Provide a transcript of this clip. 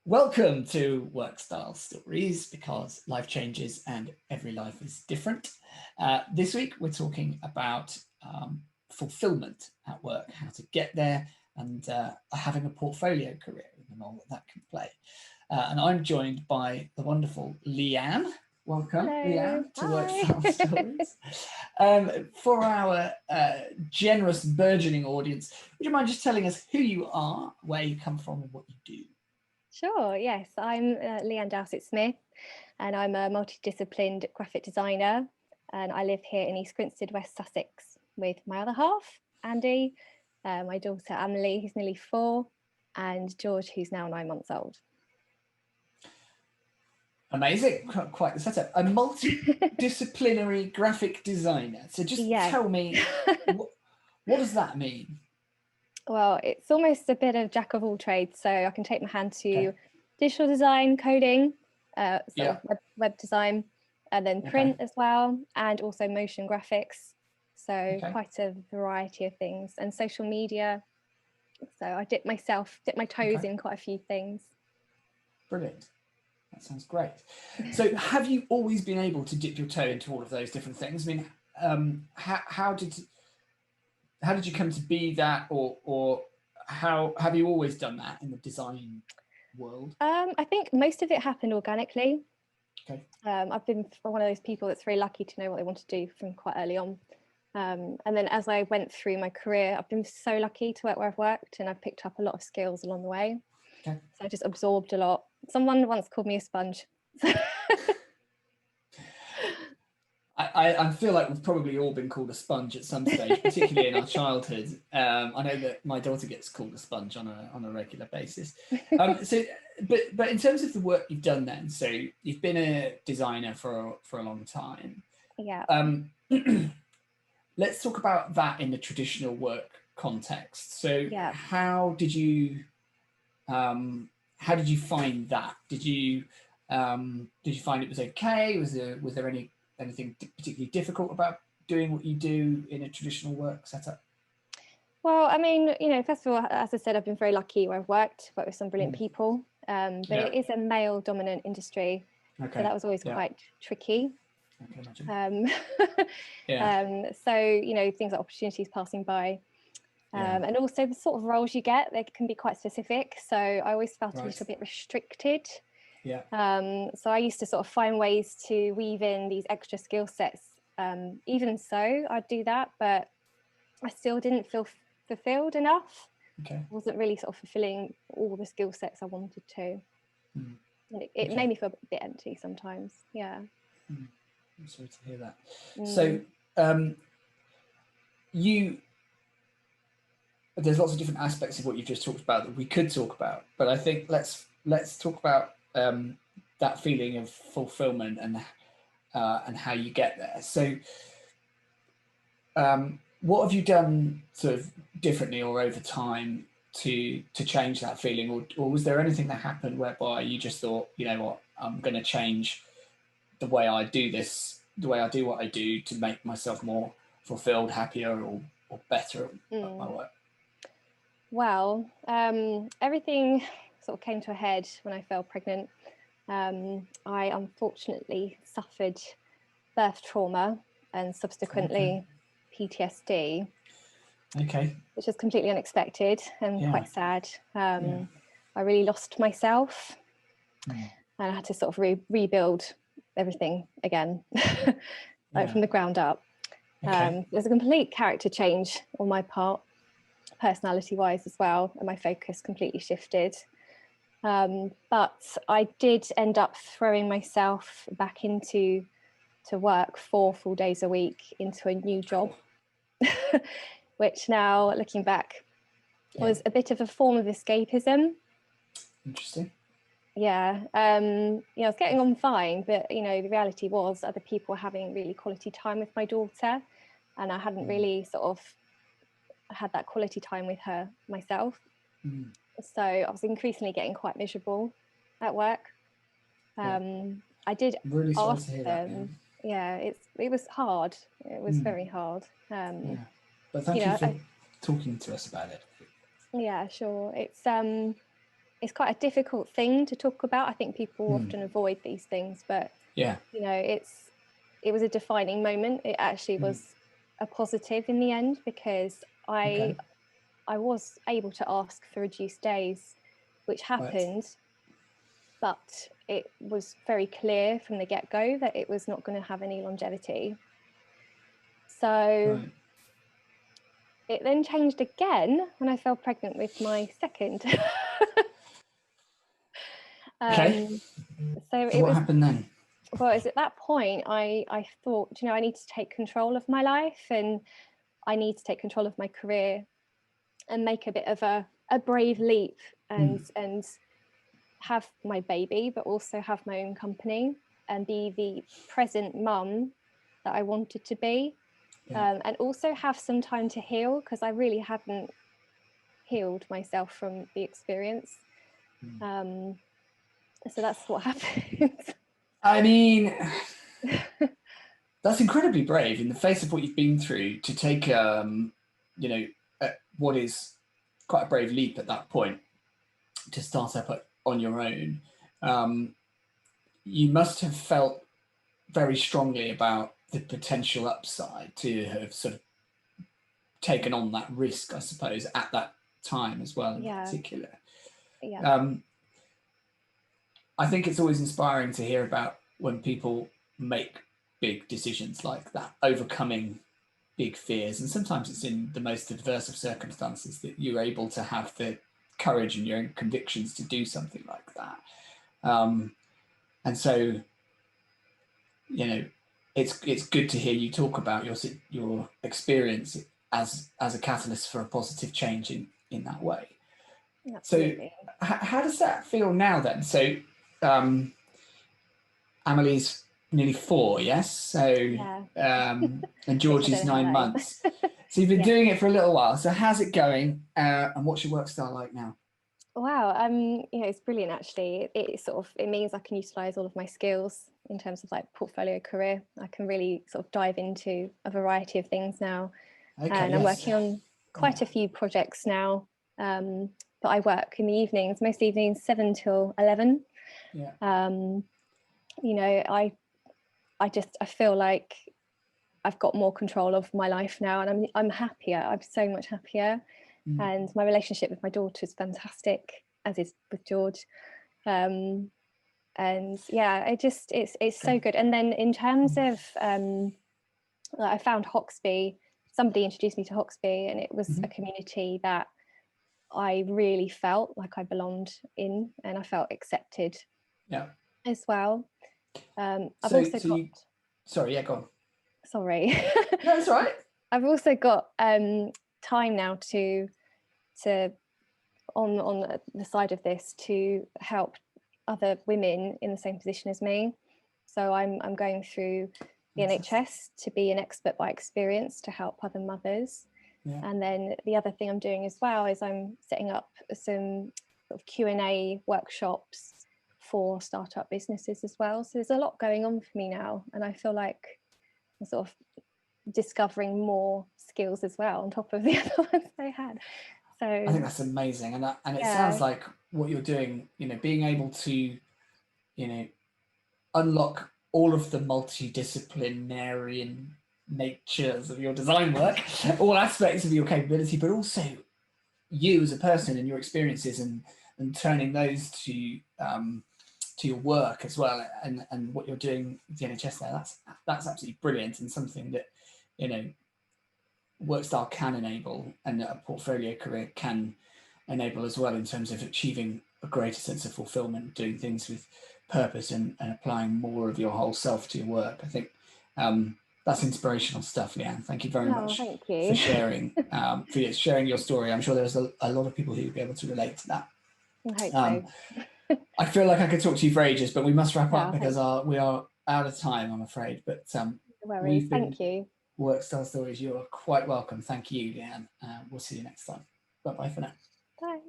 Welcome to Workstyle Stories, because life changes and every life is different. This week we're talking about fulfillment at work, how to get there, and having a portfolio career and the role that can play. And I'm joined by the wonderful Leanne. Welcome, Hello. Leanne, to Hi. Workstyle Stories. For our generous, burgeoning audience, would you mind just telling us who you are, where you come from, and what you do? Sure, yes, I'm Leanne Dowsett-Smith, and I'm a multidisciplined graphic designer, and I live here in East Grinstead, West Sussex, with my other half, Andy, my daughter Emily, who's nearly 4, and George, who's now 9 months old. Amazing, quite the setup. A multidisciplinary graphic designer. So just tell me, what does that mean? Well, it's almost a bit of jack of all trades. So I can take my hand to digital design, coding, web design, and then print as well, and also motion graphics. So quite a variety of things, and social media. So I dip my toes in quite a few things. Brilliant. That sounds great. So have you always been able to dip your toe into all of those different things? I mean, how did you come to be that, or how have you always done that in the design world? I think most of it happened organically. Okay. I've been one of those people that's very lucky to know what they want to do from quite early on. And then as I went through my career, I've been so lucky to work where I've worked, and I've picked up a lot of skills along the way. Okay. So I just absorbed a lot. Someone once called me a sponge. I feel like we've probably all been called a sponge at some stage, particularly in our childhood. I know that my daughter gets called a sponge on a regular basis. But in terms of the work you've done then, so you've been a designer for a long time. Yeah. Let's talk about that in the traditional work context. So how did you find that? Did you find it was okay? Was there anything particularly difficult about doing what you do in a traditional work setup? Well, I mean, first of all, as I said, I've been very lucky where I've worked with some brilliant people, but it is a male dominant industry. So that was always quite tricky. I can imagine. So, things like opportunities passing by. And also the sort of roles you get, they can be quite specific. So I always felt a little bit restricted. Yeah. So I used to sort of find ways to weave in these extra skill sets. Even so, I'd do that, but I still didn't feel fulfilled enough. Okay. I wasn't really sort of fulfilling all the skill sets I wanted to. And it made me feel a bit empty sometimes. Yeah. I'm sorry to hear that. So there's lots of different aspects of what you've just talked about that we could talk about, but I think let's talk about that feeling of fulfillment and how you get there. So what have you done sort of differently or over time to change that feeling, or was there anything that happened whereby you just thought, you know what, I'm going to change the way I do this, the way I do what I do, to make myself more fulfilled, happier, or better at my work? Well, everything sort of came to a head when I fell pregnant. I unfortunately suffered birth trauma and subsequently PTSD. Okay. Which was completely unexpected and quite sad. I really lost myself, and I had to sort of rebuild everything again, from the ground up. There's a complete character change on my part, personality-wise as well, and my focus completely shifted. But I did end up throwing myself back into work 4 full days a week into a new job, which now, looking back, was a bit of a form of escapism. Interesting. Yeah. I was getting on fine, but, the reality was other people were having really quality time with my daughter, and I hadn't really sort of had that quality time with her myself. So I was increasingly getting quite miserable at work. I did really ask to hear them. It was hard. It was very hard. But thank you for talking to us about it. Yeah, sure. It's it's quite a difficult thing to talk about. I think people often avoid these things, but yeah, you know, it was a defining moment. It actually was a positive in the end, because I was able to ask for reduced days, which right, happened, but it was very clear from the get-go that it was not going to have any longevity. So right. it then changed again when I fell pregnant with my second. Okay. So So it what was, happened then? well, it was at that point I thought, you know, I need to take control of my life, and I need to take control of my career and make a bit of a brave leap, and have my baby, but also have my own company and be the present mum that I wanted to be. Yeah. And also have some time to heal, because I really hadn't healed myself from the experience. So that's what happened. I mean, that's incredibly brave in the face of what you've been through to take, you know, what is quite a brave leap at that point to start up on your own. You must have felt very strongly about the potential upside to have sort of taken on that risk, I suppose, at that time as well in Yeah, particular. yeah, I think it's always inspiring to hear about when people make big decisions like that, overcoming big fears. And sometimes it's in the most adverse of circumstances that you're able to have the courage and your own convictions to do something like that. And so, you know, it's good to hear you talk about your experience as a catalyst for a positive change in that way. So, absolutely. how does that feel now then? So, um, Amelie's nearly 4, yes? So, Yeah, and which I George don't is know how 9 months. that is. So you've been Yeah. doing it for a little while. So how's it going? And what's your work style like now? Wow. You know, it's brilliant actually. It sort of, it means I can utilize all of my skills in terms of like portfolio career. I can really sort of dive into a variety of things now. Okay, And I'm yes. working on quite Yeah. a few projects now. But I work in the evenings, most evenings 7 till 11. Yeah. You know, I feel like I've got more control of my life now, and I'm happier. I'm so much happier. And my relationship with my daughter is fantastic, as is with George. And yeah, it's so good. And then in terms of I found Hoxby. Somebody introduced me to Hoxby, and it was a community that I really felt like I belonged in, and I felt accepted Yeah. as well. I've So, also so got, you, sorry, yeah, go on. sorry, No, that's all right. I've also got time now to on the side of this to help other women in the same position as me. So I'm going through the Fantastic. NHS to be an expert by experience to help other mothers. Yeah. And then the other thing I'm doing as well is I'm setting up some sort of Q&A workshops for startup businesses as well. So there's a lot going on for me now, and I feel like I'm sort of discovering more skills as well on top of the other ones I had. I think So that's amazing. And it sounds yeah, like what you're doing, being able to, unlock all of the multidisciplinary natures of your design work, all aspects of your capability, but also you as a person and your experiences and turning those to your work as well, and what you're doing with the NHS there. That's absolutely brilliant, and something that Workstyle can enable, and a portfolio career can enable as well, in terms of achieving a greater sense of fulfillment, doing things with purpose, and applying more of your whole self to your work. I think that's inspirational stuff, Leanne. Thank you very oh, much thank for you. sharing your story. I'm sure there's a lot of people who will be able to relate to that. I hope Um, so. I feel like I could talk to you for ages, but we must wrap up Oh, because thank you. we are out of time, I'm afraid. But No worries. we've been Thank you. Workstyle Stories. You're quite welcome. Thank you, Leanne. We'll see you next time. Bye bye for now. Bye.